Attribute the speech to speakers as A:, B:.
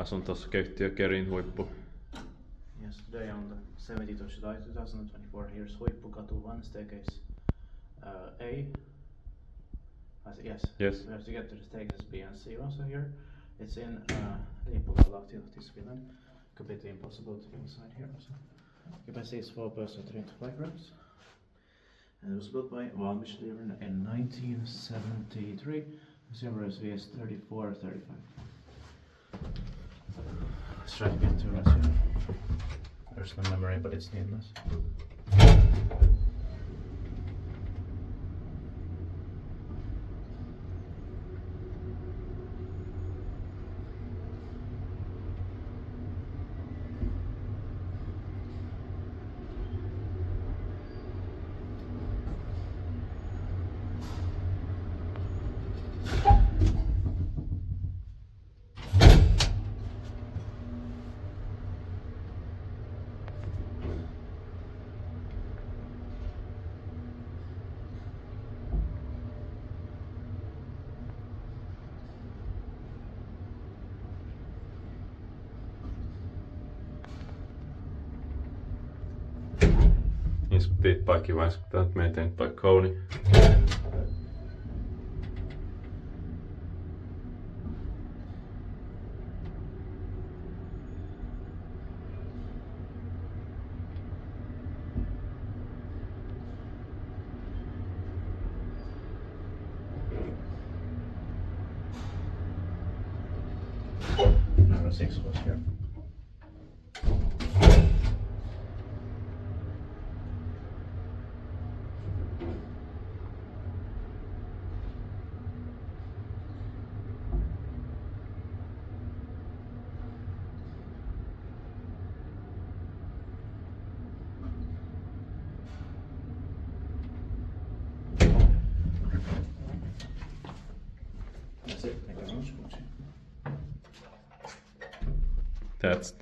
A: Asuntoskeittiö Kerin huippu.
B: Yes, today on the 17th of July 2024, here's Huippukatu 1 staircase A. Yes,
A: Yes.
B: we have to get to the staircase B and C also here. It's in Liipola, Lahti, Finland. Completely impossible to be inside here also. Capacity is 4 persons, 3 rooms. And it was built by ValmetSchlieren in 1973. Silver is VS 3435. Let's try to get to it here. There's no memory, but it's needless.
A: Iskuttiin paikki vai iskuttaa, että me eteen paikkooni.
B: Number 6 was here. That's it. Thank you very much for watching.
A: That's